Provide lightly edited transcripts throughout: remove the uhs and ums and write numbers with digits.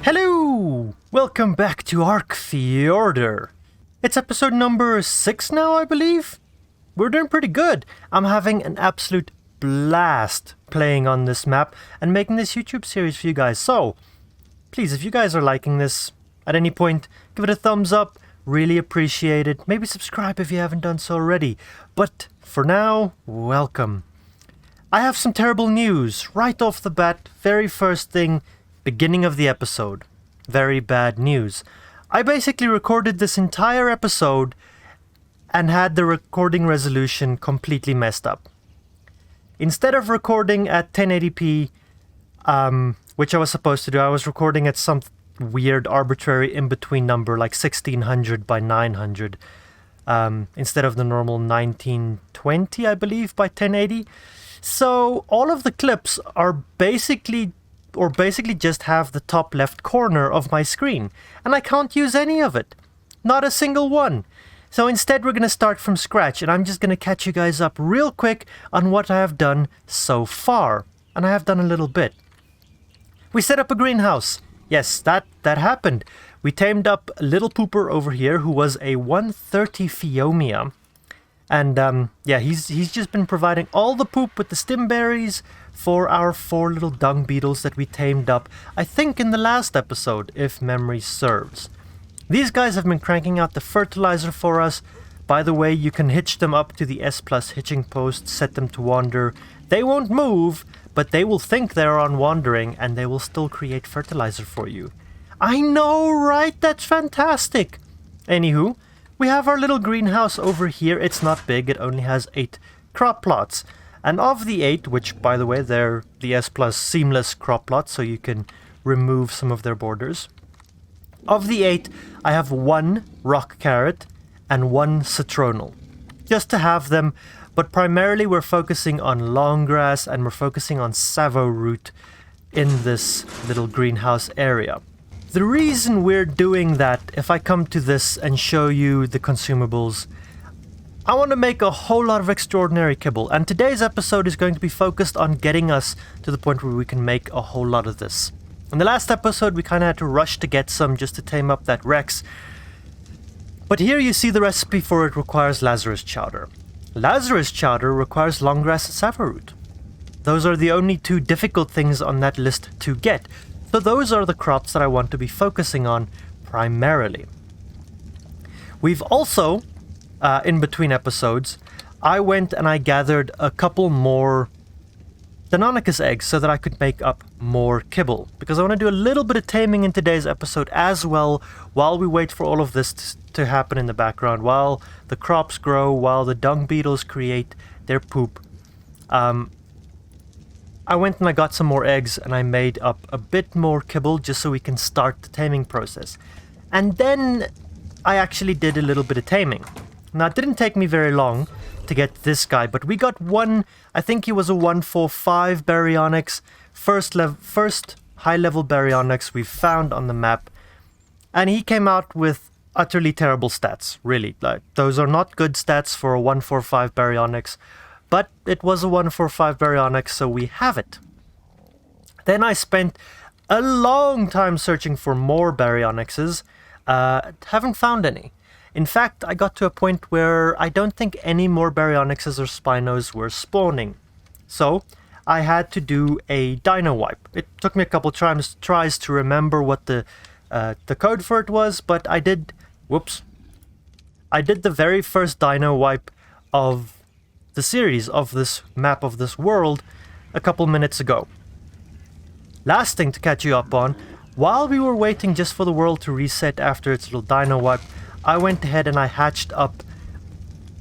Hello! Welcome back to Ark Fjordur. It's episode number 6 now, I believe. We're doing pretty good. I'm having an absolute blast playing on this map and making this YouTube series for you guys. So, please, if you guys are liking this at any point, give it a thumbs up. Really appreciate it. Maybe subscribe if you haven't done so already. But for now, welcome. I have some terrible news right off the bat. Very first thing, beginning of the episode. Very bad news. I basically recorded this entire episode and had the recording resolution completely messed up. Instead of recording at 1080p, which I was supposed to do, I was recording at some weird arbitrary in-between number like 1600 by 900 instead of the normal 1920, I believe, by 1080. So all of the clips are basically just have the top left corner of my screen, and I can't use any of it. Not a single one. So instead we're going to start from scratch, and I'm just going to catch you guys up real quick on what I have done so far. And I have done a little bit. We set up a greenhouse. Yes, that happened. We tamed up a little pooper over here who was a 130 Phiomia. And he's just been providing all the poop with the stimberries for our 4 little dung beetles that we tamed up, I think in the last episode, if memory serves. These guys have been cranking out the fertilizer for us. By the way, you can hitch them up to the S+ hitching post, set them to wander. They won't move, but they will think they're on wandering, and they will still create fertilizer for you. I know, right? That's fantastic! Anywho, we have our little greenhouse over here. It's not big, it only has 8 crop plots. And of the 8, which by the way, they're the S+ seamless crop plots, so you can remove some of their borders. Of the 8, I have 1 rock carrot and 1 citronal. Just to have them, but primarily we're focusing on long grass and we're focusing on savo root in this little greenhouse area. The reason we're doing that, if I come to this and show you the consumables, I want to make a whole lot of extraordinary kibble, and today's episode is going to be focused on getting us to the point where we can make a whole lot of this. In the last episode, we kind of had to rush to get some just to tame up that Rex. But here you see the recipe for it requires Lazarus chowder. Lazarus chowder requires longgrass savo root. Those are the only 2 difficult things on that list to get. So those are the crops that I want to be focusing on primarily. We've also, in between episodes, I went and I gathered a couple more Deinonychus eggs so that I could make up more kibble. Because I want to do a little bit of taming in today's episode as well, while we wait for all of this to happen in the background, while the crops grow, while the dung beetles create their poop. I went and I got some more eggs and I made up a bit more kibble just so we can start the taming process. And then I actually did a little bit of taming. Now, it didn't take me very long to get this guy, but we got one, I think he was a 145 Baryonyx, first high-level Baryonyx we've found on the map, and he came out with utterly terrible stats, really. Like, those are not good stats for a 145 Baryonyx, but it was a 145 Baryonyx, so we have it. Then I spent a long time searching for more Baryonyxes, haven't found any. In fact, I got to a point where I don't think any more Baryonyxes or Spinos were spawning. So, I had to do a dino wipe. It took me a couple tries to remember what the code for it was, but I did the very first dino wipe of the series of this map of this world a couple minutes ago. Last thing to catch you up on, while we were waiting just for the world to reset after its little dino wipe, I went ahead and I hatched up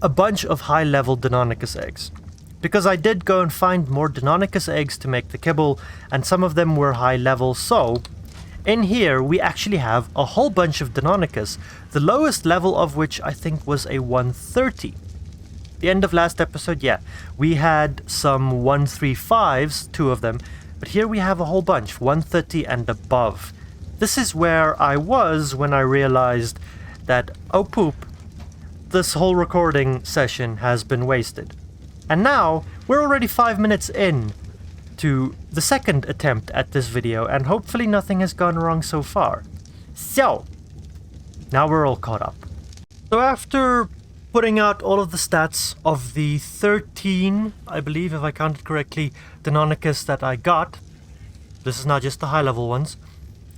a bunch of high-level Deinonychus eggs. Because I did go and find more Deinonychus eggs to make the kibble, and some of them were high-level, so in here we actually have a whole bunch of Deinonychus, the lowest level of which I think was a 130. The end of last episode, we had some 135s, 2 of them, but here we have a whole bunch, 130 and above. This is where I was when I realized that, oh poop, this whole recording session has been wasted. And now, we're already 5 minutes in, to the second attempt at this video, and hopefully nothing has gone wrong so far. So, now we're all caught up. So after putting out all of the stats of the 13, I believe if I counted correctly, Deinonychus that I got, this is not just the high level ones,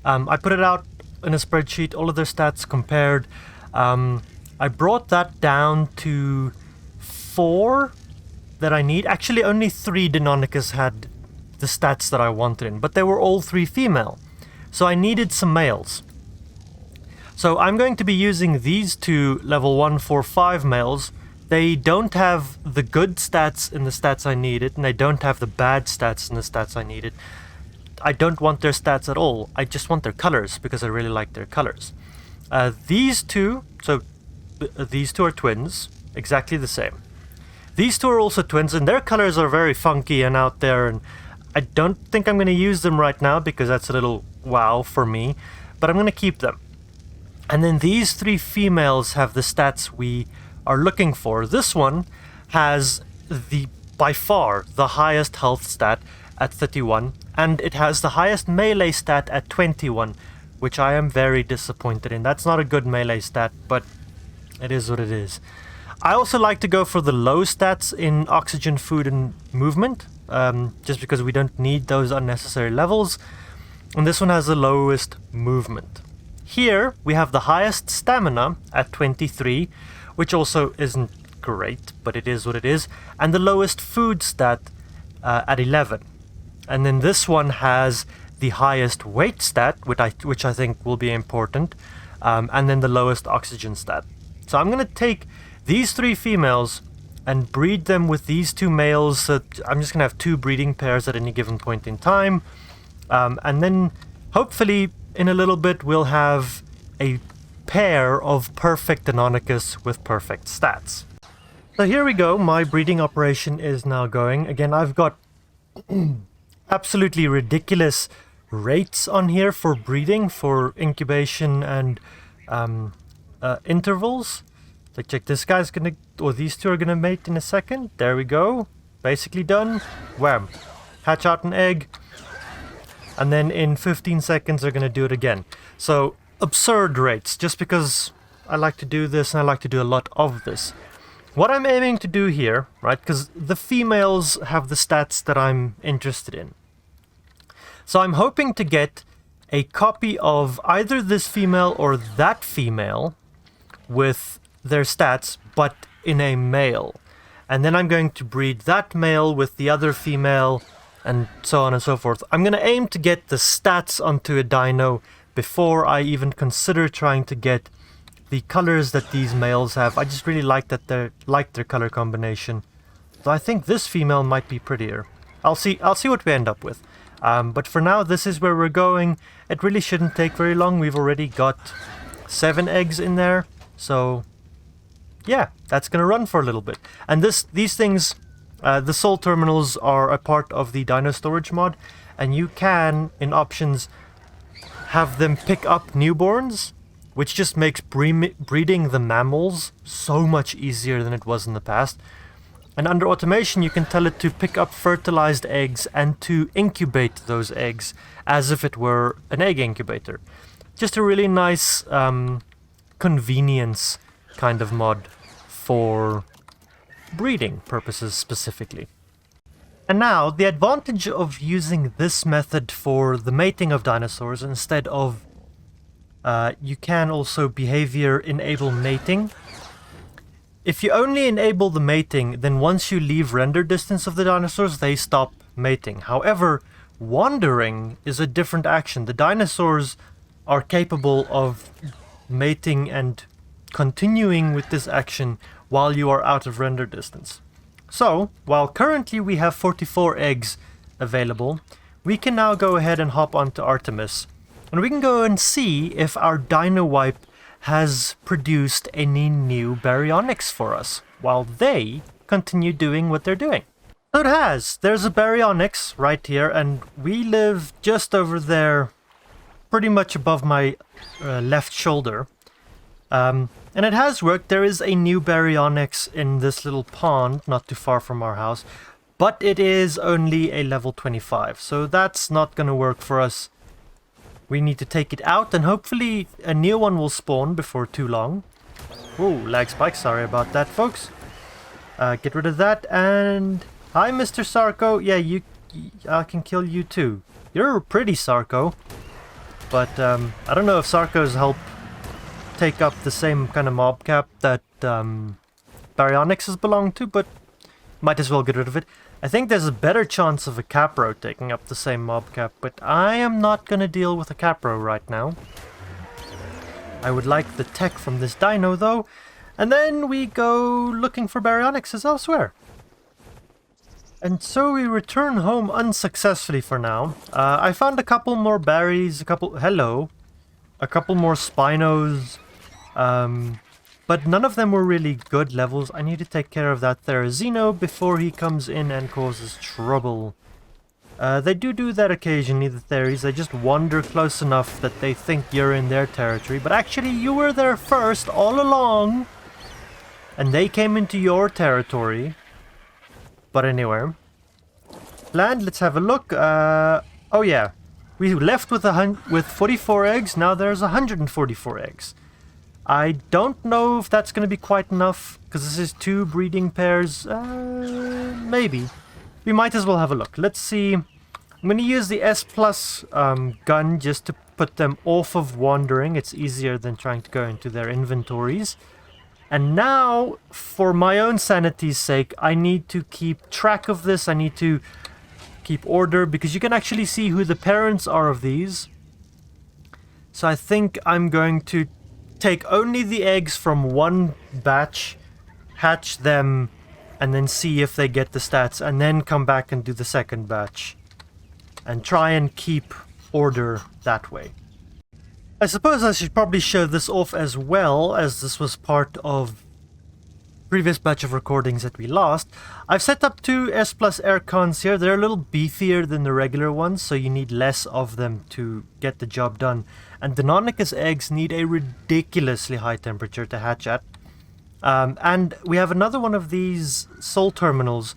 I put it out in a spreadsheet, all of their stats compared. I brought that down to 4 that I need. Actually, only 3 Deinonychus had the stats that I wanted in, but they were all 3 female. So I needed some males. So I'm going to be using these 2 level 1, 4, 5 males. They don't have the good stats in the stats I needed, and they don't have the bad stats in the stats I needed. I don't want their stats at all. I just want their colors, because I really like their colors. These 2, so these 2 are twins, exactly the same. These 2 are also twins, and their colors are very funky and out there, and I don't think I'm going to use them right now because that's a little wow for me, but I'm going to keep them. And then these 3 females have the stats we are looking for. This one has by far the highest health stat at 31, and it has the highest melee stat at 21, which I am very disappointed in. That's not a good melee stat, but it is what it is. I also like to go for the low stats in oxygen, food, and movement, just because we don't need those unnecessary levels. And this one has the lowest movement. Here we have the highest stamina at 23, which also isn't great, but it is what it is, and the lowest food stat at 11. And then this one has the highest weight stat, which I think will be important, and then the lowest oxygen stat. So I'm going to take these 3 females and breed them with these 2 males. So I'm just going to have 2 breeding pairs at any given point in time. And then hopefully in a little bit we'll have a pair of perfect Deinonychus with perfect stats. So here we go. My breeding operation is now going. Again, I've got absolutely ridiculous rates on here for breeding, for incubation and intervals. So check, this guy's gonna, or these 2 are gonna mate in a second. There we go. Basically done. Wham. Hatch out an egg. And then in 15 seconds they're gonna do it again. So absurd rates, just because I like to do this and I like to do a lot of this. What I'm aiming to do here, right, because the females have the stats that I'm interested in. So I'm hoping to get a copy of either this female or that female with their stats, but in a male. And then I'm going to breed that male with the other female, and so on and so forth. I'm going to aim to get the stats onto a dino before I even consider trying to get the colors that these males have. I just really like that their color combination. So I think this female might be prettier. I'll see what we end up with. But for now, this is where we're going. It really shouldn't take very long. We've already got 7 eggs in there. So yeah, that's going to run for a little bit. And these things, the soul terminals are a part of the dino storage mod. And you can, in options, have them pick up newborns, which just makes breeding the mammals so much easier than it was in the past. And under automation, you can tell it to pick up fertilized eggs and to incubate those eggs as if it were an egg incubator. Just a really nice convenience kind of mod for breeding purposes specifically. And now, the advantage of using this method for the mating of dinosaurs instead of you can also behavior enable mating. If you only enable the mating, then once you leave render distance of the dinosaurs, they stop mating. However, wandering is a different action. The dinosaurs are capable of mating and continuing with this action while you are out of render distance. So, while currently we have 44 eggs available, we can now go ahead and hop onto Artemis. And we can go and see if our Dino Wipe has produced any new baryonyx for us, while they continue doing what they're doing. So it has. There's a baryonyx right here, and we live just over there, pretty much above my left shoulder. And it has worked. There is a new baryonyx in this little pond, not too far from our house. But it is only a level 25, so that's not going to work for us. We need to take it out, and hopefully a new one will spawn before too long. Oh, lag spike, sorry about that, folks. Get rid of that, and... Hi, Mr. Sarko. Yeah, I can kill you too. You're pretty, Sarko. But, I don't know if Sarkos help take up the same kind of mob cap that, Baryonyxes belong to, but might as well get rid of it. I think there's a better chance of a Capro taking up the same mob cap, but I am not gonna deal with a Capro right now. I would like the tech from this dino, though, and then we go looking for Baryonyxes elsewhere. And so we return home unsuccessfully for now. I found a couple more berries, a couple more Spinos, but none of them were really good levels. I need to take care of that Therizino before he comes in and causes trouble. They do that occasionally, the Theries. They just wander close enough that they think you're in their territory, but actually you were there first all along, and they came into your territory. But anyway, land, let's have a look. Oh yeah, we left with 44 eggs, now there's 144 eggs. I don't know if that's going to be quite enough, because this is 2 breeding pairs. Maybe. We might as well have a look. Let's see. I'm going to use the S+ gun just to put them off of wandering. It's easier than trying to go into their inventories. And now, for my own sanity's sake, I need to keep track of this. I need to keep order, because you can actually see who the parents are of these. So I think I'm going to take only the eggs from one batch, hatch them, and then see if they get the stats, and then come back and do the second batch. And try and keep order that way. I suppose I should probably show this off as well, as this was part of previous batch of recordings that we lost. I've set up 2 S+ aircons here. They're a little beefier than the regular ones, so you need less of them to get the job done. And Deinonychus eggs need a ridiculously high temperature to hatch at. And we have another one of these soul terminals.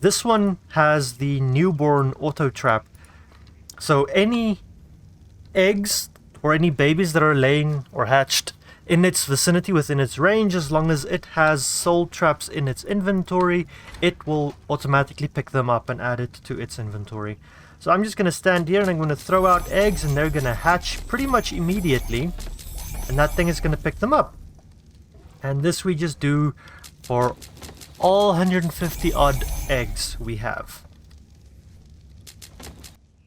This one has the newborn auto trap. So any eggs or any babies that are laying or hatched in its vicinity within its range, as long as it has soul traps in its inventory, it will automatically pick them up and add it to its inventory. So I'm just going to stand here and I'm going to throw out eggs, and they're going to hatch pretty much immediately, and that thing is going to pick them up. And this we just do for all 150 odd eggs we have.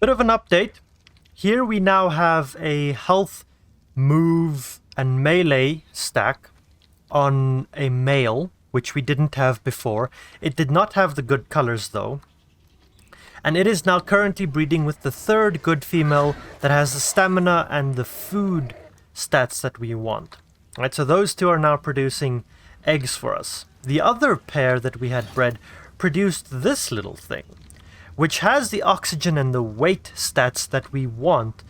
Bit of an update. Here we now have a health, move, and melee stack on a male, which we didn't have before. It did not have the good colors though. And it is now currently breeding with the 3rd good female that has the stamina and the food stats that we want. Right, so those 2 are now producing eggs for us. The other pair that we had bred produced this little thing, which has the oxygen and the weight stats that we want,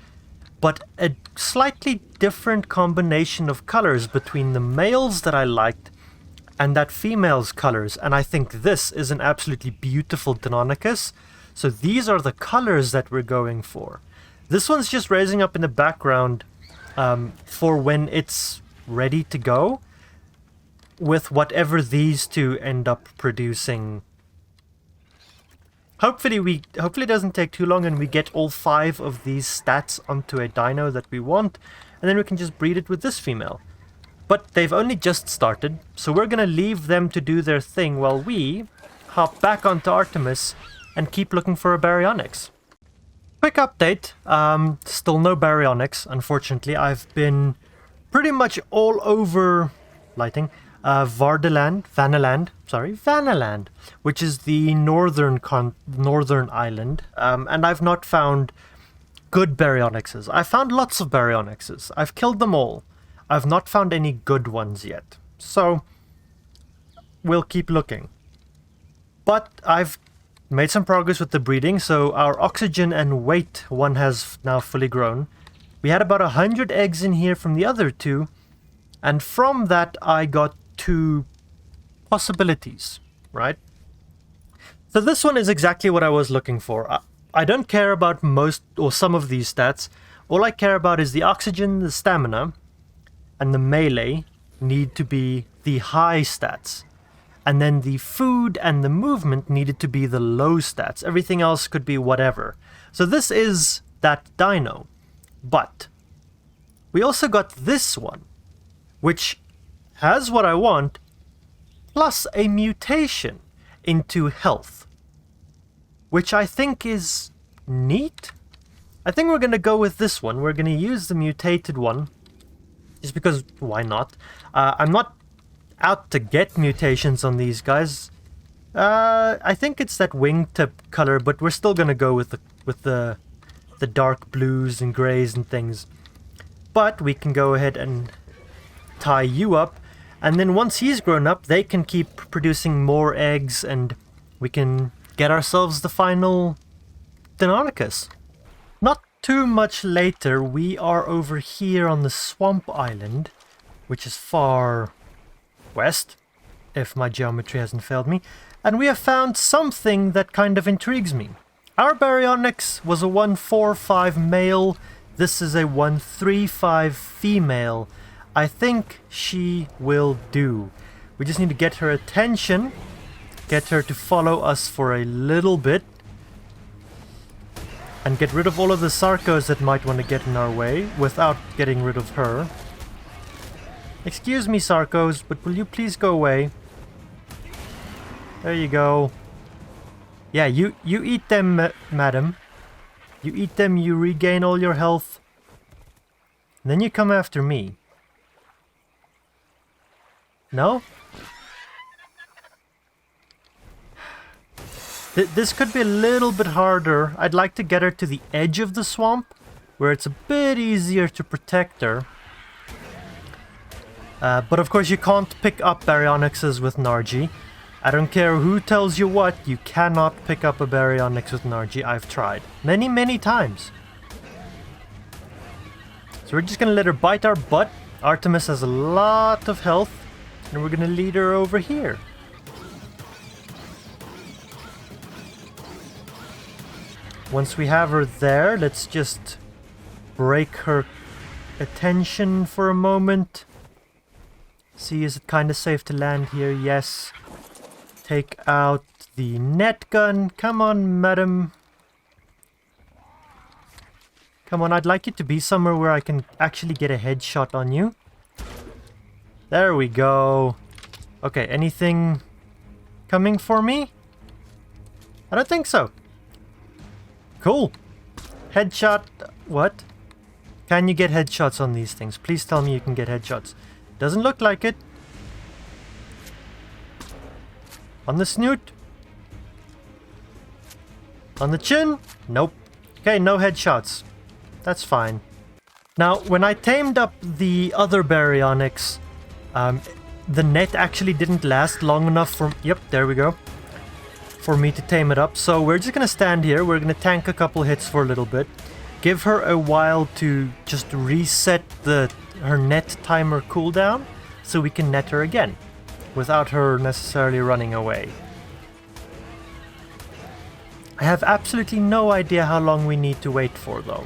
but a slightly different combination of colors between the males that I liked and that female's colors. And I think this is an absolutely beautiful Deinonychus. So these are the colors that we're going for. This one's just raising up in the background for when it's ready to go, with whatever these 2 end up producing. Hopefully it doesn't take too long and we get all 5 of these stats onto a dino that we want, and then we can just breed it with this female. But they've only just started, so we're gonna leave them to do their thing while we hop back onto Artemis and keep looking for a Baryonyx. Quick update, still no Baryonyx, unfortunately. I've been pretty much all over lighting. Vanaland, which is the northern island, and I've not found good Baryonyxes. I found lots of Baryonyxes. I've killed them all. I've not found any good ones yet, so we'll keep looking. But I've made some progress with the breeding, so our oxygen and weight one has now fully grown. We had about 100 eggs in here from the other 2, and from that I got 2 possibilities, right? So this one is exactly what I was looking for. I don't care about most or some of these stats. All I care about is the oxygen, the stamina, and the melee need to be the high stats. And then the food and the movement needed to be the low stats. Everything else could be whatever. So this is that dino. But we also got this one, which has what I want, plus a mutation into health, which I think is neat. I think we're going to go with this one. We're going to use the mutated one, just because why not? I'm not out to get mutations on these guys. I think it's that wingtip color, but we're still going to go with the dark blues and grays and things. But we can go ahead and tie you up, and then once he's grown up, they can keep producing more eggs, and we can get ourselves the final Deinonychus. Not too much later, we are over here on the swamp island, which is far west, if my geometry hasn't failed me, and we have found something that kind of intrigues me. Our Baryonyx was a 145 male, this is a 135 female. I think she will do. We just need to get her attention, get her to follow us for a little bit, and get rid of all of the Sarcos that might want to get in our way without getting rid of her. Excuse me, Sarcos, but will you please go away? There you go. Yeah, you eat them, madam. You eat them, you regain all your health. And then you come after me. No? This could be a little bit harder. I'd like to get her to the edge of the swamp, where it's a bit easier to protect her. But of course you can't pick up Baryonyxes with Nargi. I don't care who tells you what, you cannot pick up a Baryonyx with Nargi. I've tried. Many, many times. So we're just gonna let her bite our butt. Artemis has a lot of health, and we're gonna lead her over here. Once we have her there, let's just break her attention for a moment. See, is it kind of safe to land here? Yes. Take out the net gun. Come on, madam. Come on, I'd like you to be somewhere where I can actually get a headshot on you. There we go. Okay, anything coming for me? I don't think so. Cool. Headshot. What? Can you get headshots on these things? Please tell me you can get headshots. Doesn't look like it. On the snoot? On the chin? Nope. Okay, no headshots. That's fine. Now, when I tamed up the other Baryonyx, the net actually didn't last long enough for... Yep, there we go. For me to tame it up. So we're just gonna stand here. We're gonna tank a couple hits for a little bit. Give her a while to just reset her net timer cooldown, so we can net her again, without her necessarily running away. I have absolutely no idea how long we need to wait for, though.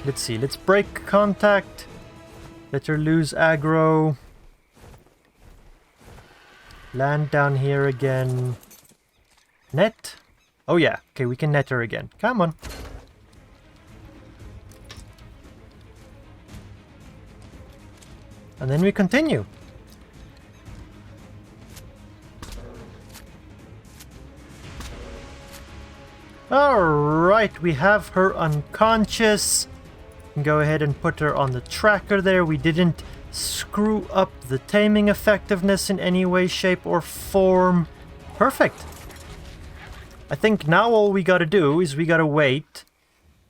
Let's see, let's break contact. Let her lose aggro. Land down here again. Net? Oh yeah, okay, we can net her again. Come on. And then we continue. Alright, we have her unconscious. We can go ahead and put her on the tracker there. We didn't screw up the taming effectiveness in any way, shape, or form. Perfect. I think now all we gotta do is we gotta wait.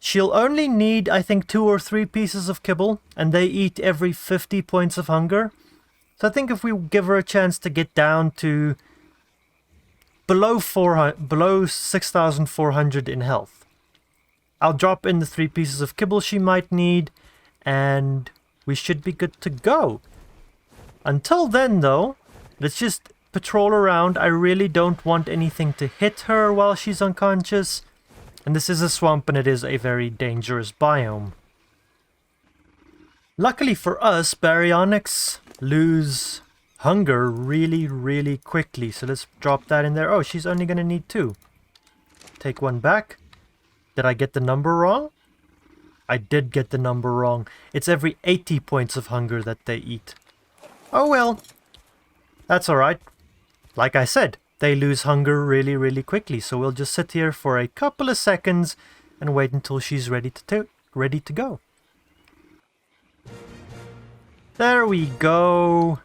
She'll only need, I think, 2 or 3 pieces of kibble, and they eat every 50 points of hunger. So I think if we give her a chance to get down to below 6,400 in health, I'll drop in the 3 pieces of kibble she might need, and we should be good to go. Until then, though, Let's just patrol around. I really don't want anything to hit her while she's unconscious. And this is a swamp and it is a very dangerous biome. Luckily for us, baryonyx lose hunger really, really quickly. So let's drop that in there. Oh, she's only going to need 2. Take 1 back. Did I get the number wrong? I did get the number wrong. It's every 80 points of hunger that they eat. Oh well. That's alright. Like I said, they lose hunger really, really quickly. So we'll just sit here for a couple of seconds and wait until she's ready to go. There we go.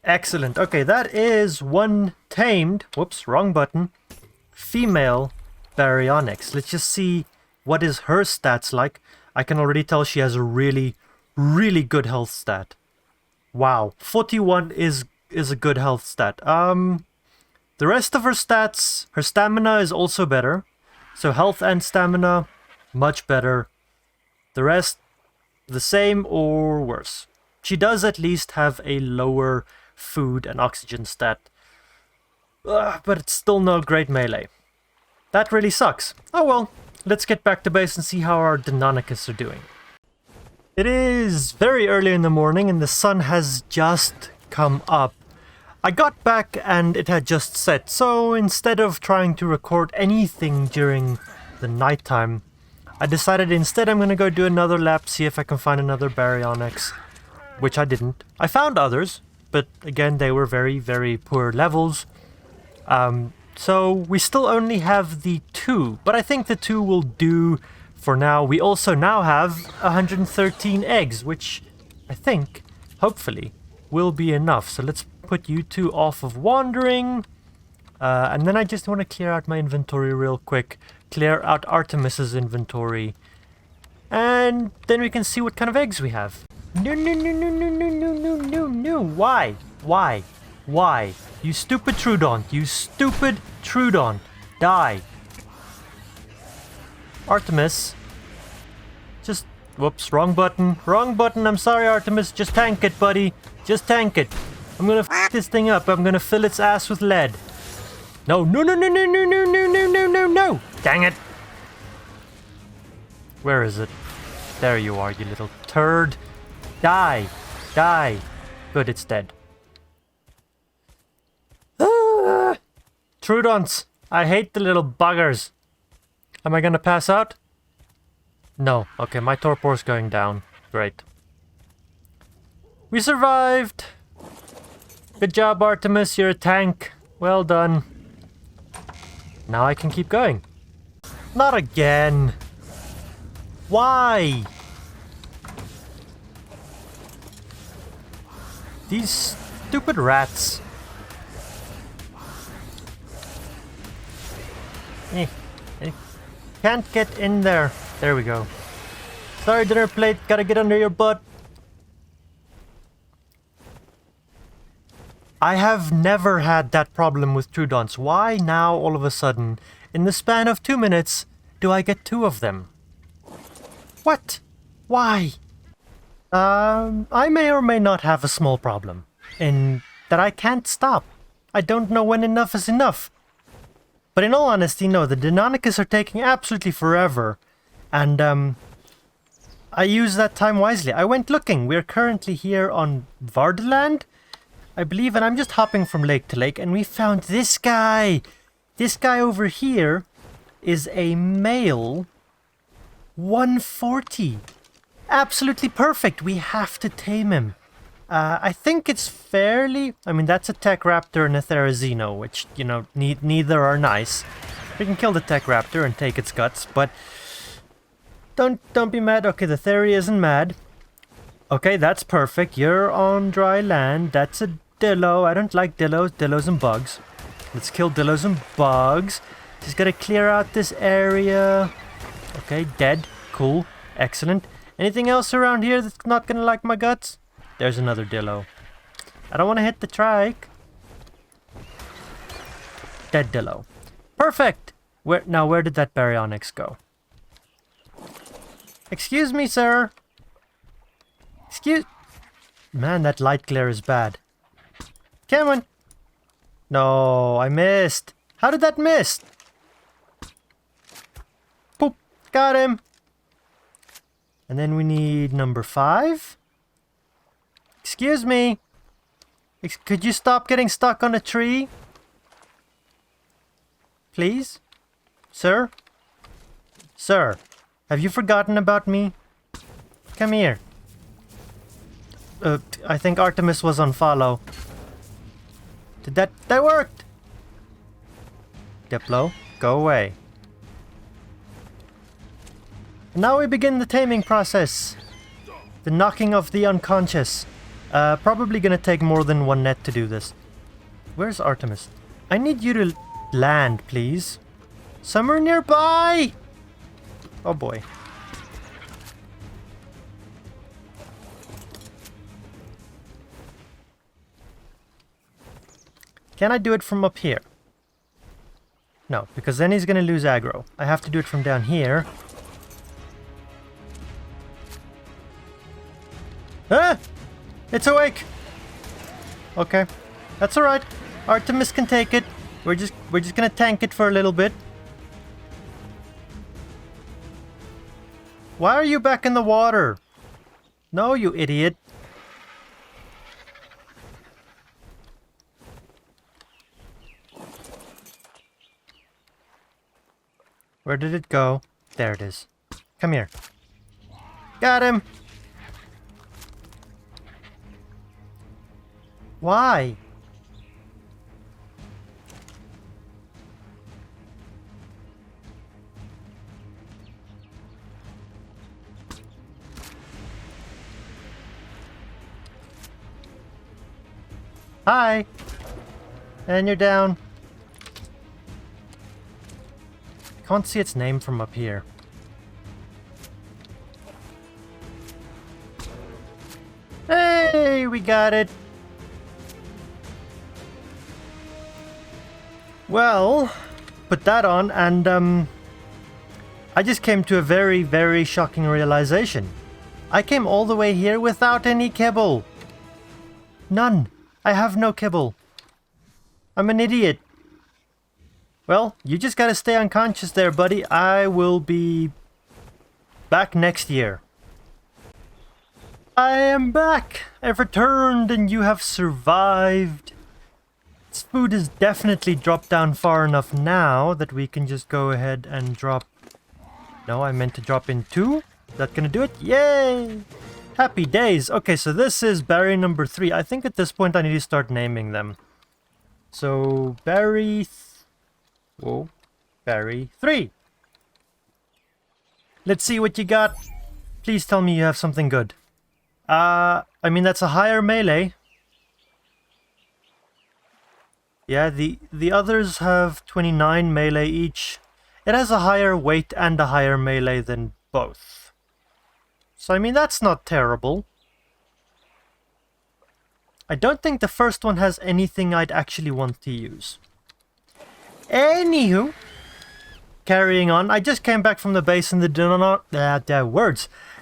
Excellent. Okay, that is one tamed, whoops, wrong button, female baryonyx. Let's just see what is her stats like. I can already tell she has a really, really good health stat. Wow, 41 is a good health stat. The rest of her stats, her stamina is also better. So health and stamina, much better. The rest, the same or worse. She does at least have a lower food and oxygen stat. But it's still no great melee. That really sucks. Oh well, let's get back to base and see how our Deinonychus are doing. It is very early in the morning and the sun has just come up. I got back and it had just set, so instead of trying to record anything during the nighttime, I decided instead I'm going to go do another lap, see if I can find another baryonyx, which I didn't. I found others, but again they were very, very poor levels. So we still only have the 2, but I think the 2 will do for now. We also now have 113 eggs, which I think, hopefully, will be enough. So let's put you 2 off of wandering. And then I just want to clear out my inventory real quick. Clear out Artemis's inventory. And then we can see what kind of eggs we have. No, no, no, no, no, no, no, no, no, no. Why? Why? Why? You stupid Trudon. You stupid Trudon. Die. Artemis. Just... Whoops, wrong button. Wrong button. I'm sorry, Artemis. Just tank it, buddy. Just tank it. I'm gonna f this thing up. I'm gonna fill its ass with lead. No, no, no, no, no, no, no, no, no, no, no, no. Dang it. Where is it? There you are, you little turd. Die. Die. Good, it's dead. Trudons. I hate the little buggers. Am I gonna pass out? No. Okay, my torpor's going down. Great. We survived. Good job, Artemis. You're a tank. Well done. Now I can keep going. Not again. Why? These stupid rats. I can't get in there. There we go. Sorry, dinner plate. Gotta get under your butt. I have never had that problem with Trudons. Why now, all of a sudden, in the span of 2 minutes, do I get 2 of them? What? Why? I may or may not have a small problem, in that I can't stop. I don't know when enough is enough. But in all honesty, no, the Deinonychus are taking absolutely forever, and I use that time wisely. I went looking. We're currently here on Vardaland, I believe, and I'm just hopping from lake to lake, and we found this guy. This guy over here is a male 140. Absolutely perfect. We have to tame him. I think it's fairly... I mean, that's a tech raptor and a therizino, which, you know, neither are nice. We can kill the tech raptor and take its guts, but... Don't be mad. Okay, the theri isn't mad. Okay, that's perfect. You're on dry land. That's a dillo. I don't like dillos. Dillos and bugs. Let's kill dillos and bugs. Just gotta clear out this area. Okay, dead. Cool. Excellent. Anything else around here that's not gonna like my guts? There's another dillo. I don't want to hit the trike. Dead dillo. Perfect! Where did that baryonyx go? Excuse me, sir. Man, that light glare is bad. Come on. No, I missed. How did that miss? Poop. Got him. And then we need number 5. Excuse me. Could you stop getting stuck on a tree? Please? Sir? Sir, have you forgotten about me? Come here. I think Artemis was on follow. That worked! Diplo, go away. Now we begin the taming process. The knocking of the unconscious. Probably gonna take more than one net to do this. Where's Artemis? I need you to land, please. Somewhere nearby! Oh boy. Can I do it from up here? No, because then he's gonna lose aggro. I have to do it from down here. Ah! It's awake! Okay. That's alright. Artemis can take it. We're just gonna tank it for a little bit. Why are you back in the water? No, you idiot. Where did it go? There it is. Come here. Got him! Why? Hi! And you're down. Can't see its name from up here. Hey, we got it! Well, put that on and I just came to a very, very shocking realization. I came all the way here without any kibble. None. I have no kibble. I'm an idiot. Well, you just gotta stay unconscious there, buddy. I will be back next year. I am back. I've returned and you have survived. This food has definitely dropped down far enough now that we can just go ahead and drop... No, I meant to drop in 2. Is that gonna do it? Yay! Happy days. Okay, so this is berry number 3. I think at this point I need to start naming them. So, berry... Whoa. Berry 3. Let's see what you got. Please tell me you have something good. I mean, that's a higher melee. Yeah, the others have 29 melee each. It has a higher weight and a higher melee than both. So, I mean, that's not terrible. I don't think the first one has anything I'd actually want to use. Anywho, carrying on. I just came back from the base and the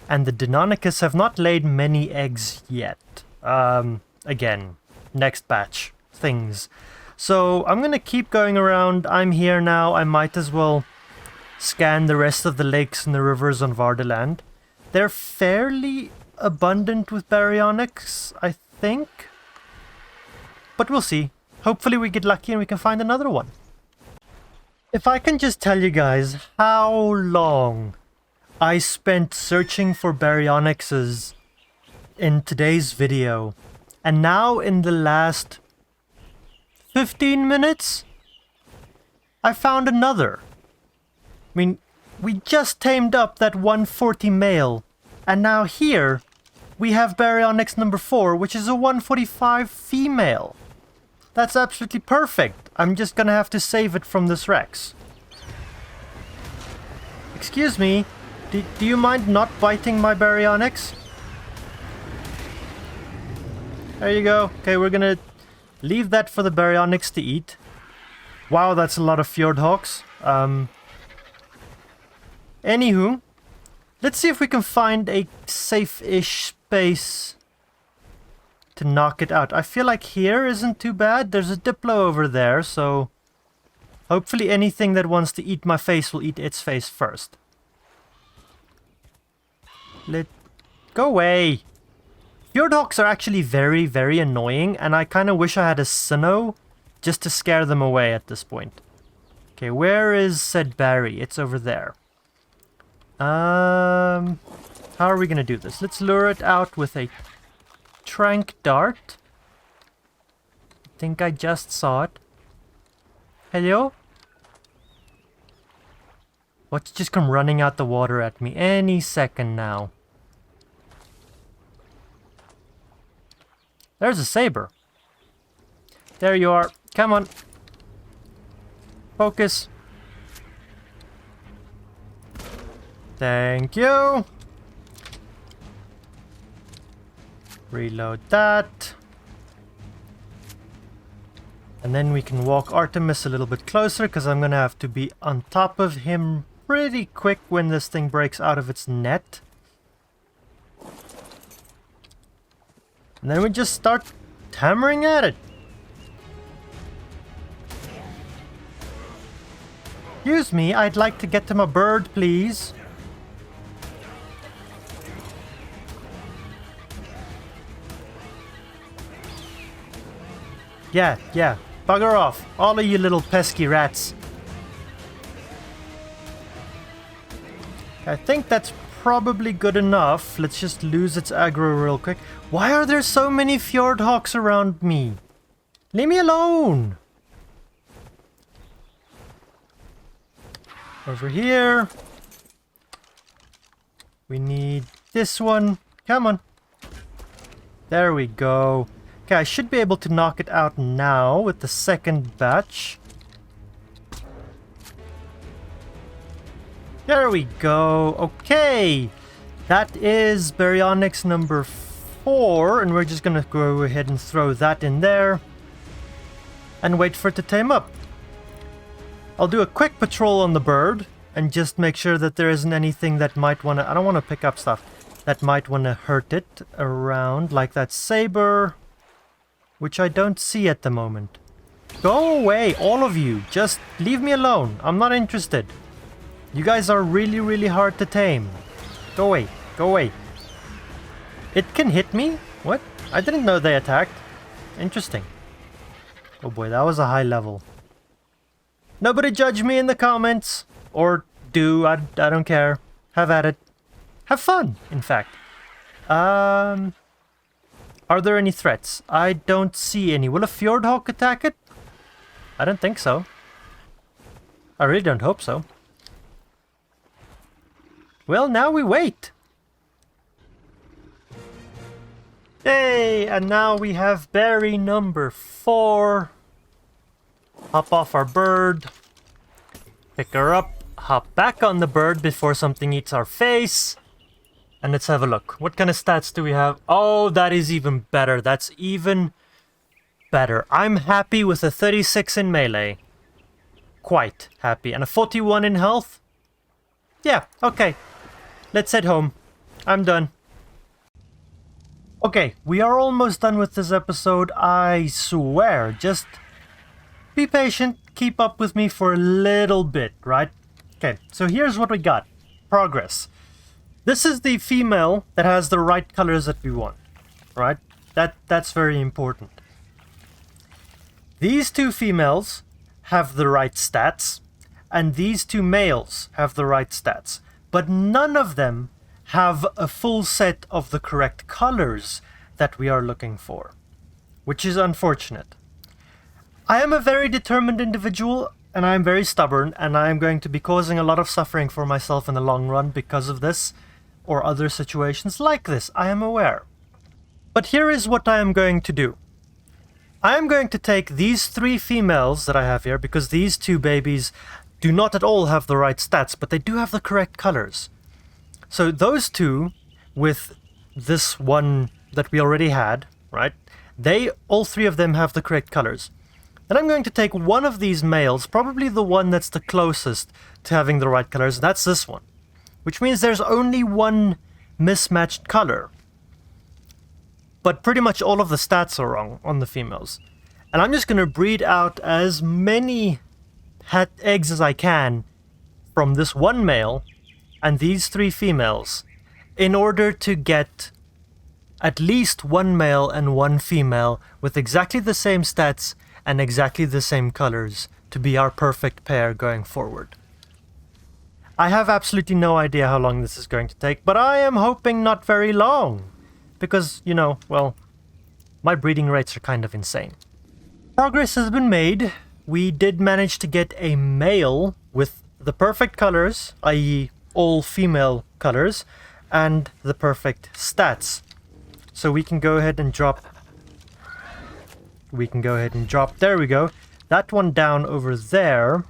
Deinonychus have not laid many eggs yet. Again, next batch things. So I'm gonna keep going around. I'm here now. I might as well scan the rest of the lakes and the rivers on Vardaland. They're fairly abundant with baryonyx, I think. But we'll see. Hopefully we get lucky and we can find another one. If I can just tell you guys how long I spent searching for baryonyxes in today's video, and now in the last 15 minutes, I found another. I mean, we just tamed up that 140 male, and now here we have baryonyx number 4, which is a 145 female. That's absolutely perfect. I'm just gonna have to save it from this Rex. Excuse me, do you mind not biting my baryonyx? There you go. Okay, we're gonna leave that for the baryonyx to eat. Wow, that's a lot of fjord hawks. Anywho, let's see if we can find a safe-ish space to knock it out. I feel like here isn't too bad. There's a Diplo over there, so hopefully anything that wants to eat my face will eat its face first. Go away! Fjordhawks are actually very, very annoying, and I kind of wish I had a Sinnoh just to scare them away at this point. Okay, where is said Barry? It's over there. How are we gonna do this? Let's lure it out with a trank dart. I think I just saw it. Hello? Watch it just come running out the water at me any second now. There's a saber. There you are. Come on. Focus. Thank you. Reload that. And then we can walk Artemis a little bit closer, because I'm going to have to be on top of him pretty quick when this thing breaks out of its net. And then we just start hammering at it. Excuse me, I'd like to get to my bird, please. Yeah. Bugger off, all of you little pesky rats. I think that's probably good enough. Let's just lose its aggro real quick. Why are there so many Fjordhawks around me? Leave me alone! Over here. We need this one. Come on. There we go. Okay, I should be able to knock it out now with the second batch. There we go. Okay. That is Baryonyx number 4, and we're just gonna go ahead and throw that in there and wait for it to tame up. I'll do a quick patrol on the bird and just make sure that there isn't anything that might want to... I don't want to pick up stuff that might want to hurt it around, like that saber, which I don't see at the moment. Go away, all of you. Just leave me alone. I'm not interested. You guys are really, really hard to tame. Go away. Go away. It can hit me? What? I didn't know they attacked. Interesting. Oh boy, that was a high level. Nobody judge me in the comments. Or do. I don't care. Have at it. Have fun, in fact. Are there any threats? I don't see any. Will a Fjordhawk attack it? I don't think so. I really don't hope so. Well, now we wait. Yay! And now we have berry number 4. Hop off our bird. Pick her up. Hop back on the bird before something eats our face. And let's have a look. What kind of stats do we have? Oh, that is even better. That's even better. I'm happy with a 36 in melee. Quite happy. And a 41 in health? Yeah, okay. Let's head home. I'm done. Okay, we are almost done with this episode, I swear. Just be patient, keep up with me for a little bit, right? Okay, so here's what we got. Progress. This is the female that has the right colors that we want, right? That's very important. These 2 females have the right stats, and these 2 males have the right stats. But none of them have a full set of the correct colors that we are looking for, which is unfortunate. I am a very determined individual, and I am very stubborn, and I am going to be causing a lot of suffering for myself in the long run because of this, or other situations like this, I am aware. But here is what I am going to do. I am going to take these 3 females that I have here, because these 2 babies do not at all have the right stats, but they do have the correct colors. So those 2, with this one that we already had, right? All 3 of them have the correct colors. Then I'm going to take one of these males, probably the one that's the closest to having the right colors, that's this one. Which means there's only one mismatched color. but pretty much all of the stats are wrong on the females. And I'm just going to breed out as many eggs as I can from this one male and these 3 females in order to get at least 1 male and 1 female with exactly the same stats and exactly the same colors to be our perfect pair going forward. I have absolutely no idea how long this is going to take, but I am hoping not very long. Because, you know, well, my breeding rates are kind of insane. Progress has been made. We did manage to get a male with the perfect colors, i.e. all female colors, and the perfect stats. So we can go ahead and drop... there we go, that one down over there,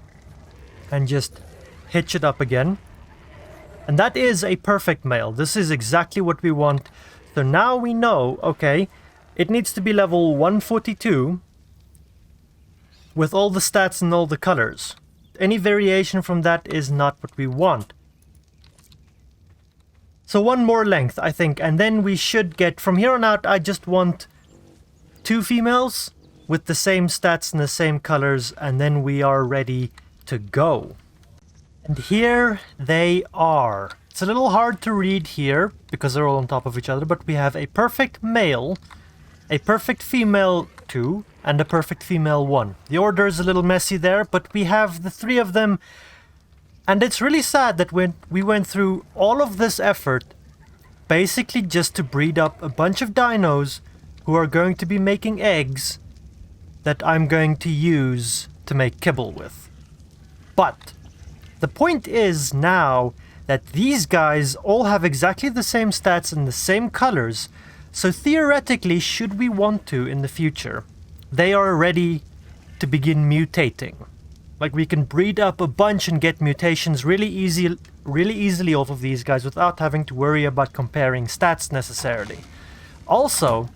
and just hitch it up again. And that is a perfect male. This is exactly what we want. So now we know, okay, it needs to be level 142 with all the stats and all the colors. Any variation from that is not what we want. So 1 more length, I think, and then we should get, from here on out, I just want 2 females with the same stats and the same colors, and then we are ready to go. And here they are. It's a little hard to read here because they're all on top of each other, but we have a perfect male, a perfect female 2, and a perfect female 1. The order is a little messy there, but we have the 3 of them. And it's really sad that when we went through all of this effort basically just to breed up a bunch of dinos who are going to be making eggs that I'm going to use to make kibble with. But the point is now that these guys all have exactly the same stats and the same colors, so theoretically, should we want to in the future, they are ready to begin mutating. Like, we can breed up a bunch and get mutations really easily off of these guys without having to worry about comparing stats necessarily. Also,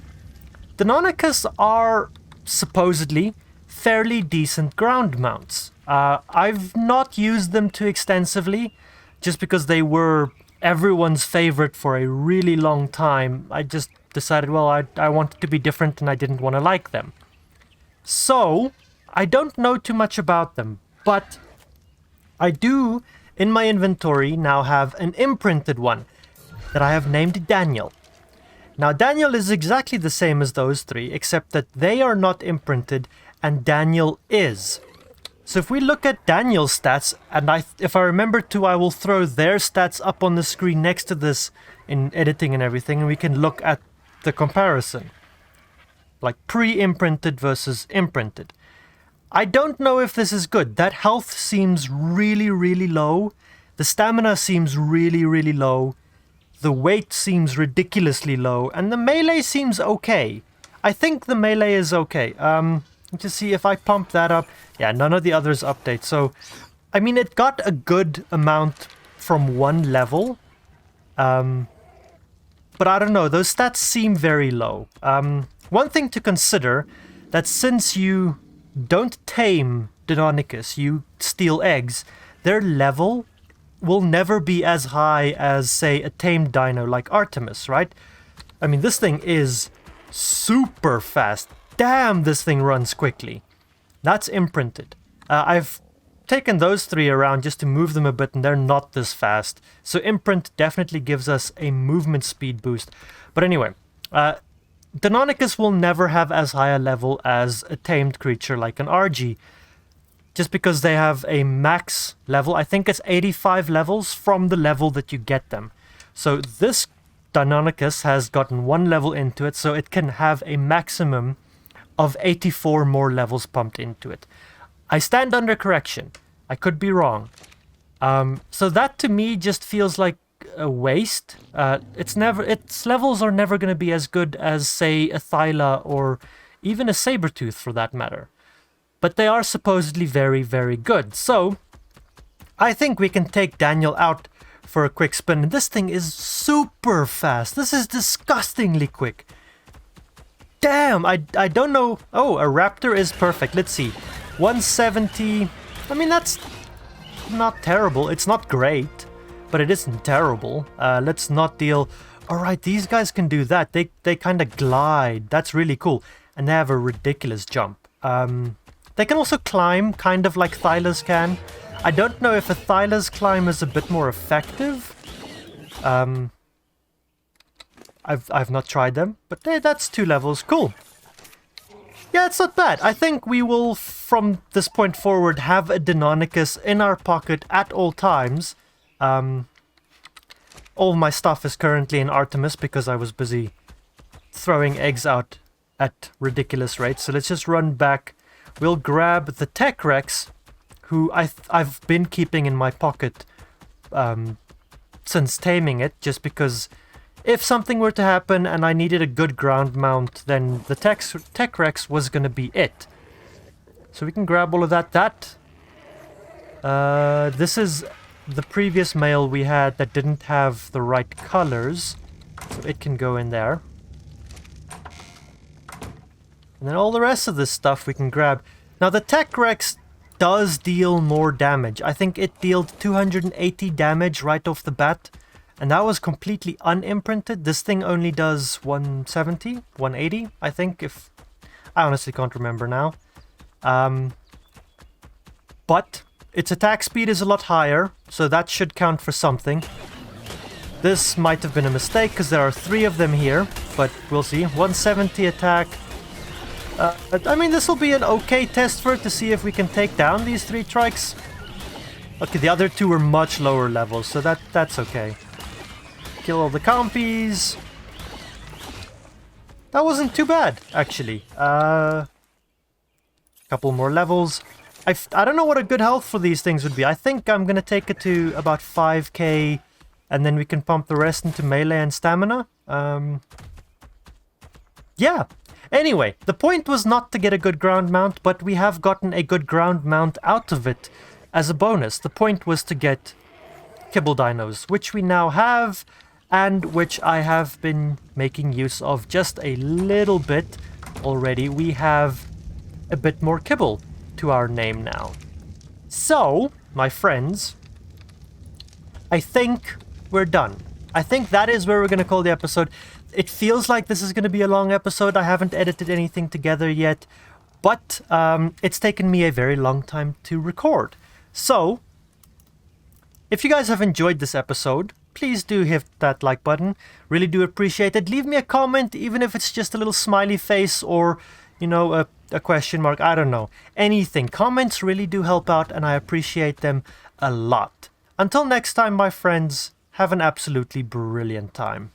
Deinonychus are supposedly fairly decent ground mounts. I've not used them too extensively, just because they were everyone's favorite for a really long time. I just decided, well, I wanted to be different and I didn't want to like them. So, I don't know too much about them, but I do, in my inventory, now have an imprinted one that I have named Daniel. Now, Daniel is exactly the same as those 3, except that they are not imprinted and Daniel is. So if we look at Daniel's stats, and if I remember to, I will throw their stats up on the screen next to this in editing and everything, and we can look at the comparison. Like pre-imprinted versus imprinted. I don't know if this is good. That health seems really, really low. The stamina seems really, really low. The weight seems ridiculously low. And the melee seems okay. I think the melee is okay. Let's see if I pump that up. Yeah, none of the others update. So, I mean, it got a good amount from one level. But I don't know. Those stats seem very low. One thing to consider, that since you don't tame Deinonychus, you steal eggs, their level will never be as high as, say, a tamed dino like Argentavis, right? I mean, this thing is super fast. Damn, this thing runs quickly. That's imprinted. I've taken those 3 around just to move them a bit, and they're not this fast. So imprint definitely gives us a movement speed boost. But anyway, Deinonychus will never have as high a level as a tamed creature like an RG, just because they have a max level. I think it's 85 levels from the level that you get them. So this Deinonychus has gotten 1 level into it, so it can have a maximum of 84 more levels pumped into it. I stand under correction. I could be wrong. So that to me just feels like a waste. Its levels are never going to be as good as, say, a Thyla or even a Sabertooth for that matter. But they are supposedly very, very good. So I think we can take Daniel out for a quick spin. This thing is super fast. This is disgustingly quick. Damn, I don't know. Oh, a raptor is perfect. Let's see. 170. I mean, that's not terrible. It's not great, but it isn't terrible. Let's not deal... Alright, these guys can do that. They kind of glide. That's really cool. And they have a ridiculous jump. They can also climb, kind of like Thylas can. I don't know if a Thylas climb is a bit more effective. I've not tried them, but that's 2 levels. Cool. Yeah, it's not bad. I think we will, from this point forward, have a Deinonychus in our pocket at all times. All of my stuff is currently in Artemis because I was busy throwing eggs out at ridiculous rates. So let's just run back. We'll grab the Tech Rex, who I've been keeping in my pocket since taming it, just because if something were to happen and I needed a good ground mount, then the Tech Rex was going to be it. So we can grab all of that. This is the previous male we had that didn't have the right colors, so it can go in there. And then all the rest of this stuff we can grab. Now the Tech Rex does deal more damage. I think it dealt 280 damage right off the bat, and that was completely unimprinted. This thing only does 170, 180, I think, if I honestly can't remember now. But its attack speed is a lot higher, so that should count for something. This might have been a mistake because there are 3 of them here, but we'll see. 170 attack. I mean, this will be an okay test for it to see if we can take down these 3 trikes. Okay, the other 2 were much lower levels, so that's okay. Kill all the compies. That wasn't too bad, actually. Couple more levels. I don't know what a good health for these things would be. I think I'm going to take it to about 5k, and then we can pump the rest into melee and stamina. Yeah. Anyway, the point was not to get a good ground mount, but we have gotten a good ground mount out of it as a bonus. The point was to get kibble dinos, which we now have, and which I have been making use of just a little bit already. We have a bit more kibble to our name now. So, my friends, I think we're done. I think that is where we're going to call the episode. It feels like this is going to be a long episode. I haven't edited anything together yet, but it's taken me a very long time to record. So, if you guys have enjoyed this episode, please do hit that like button. Really do appreciate it. Leave me a comment, even if it's just a little smiley face or, you know, a question mark. I don't know. Anything. Comments really do help out, and I appreciate them a lot. Until next time, my friends, have an absolutely brilliant time.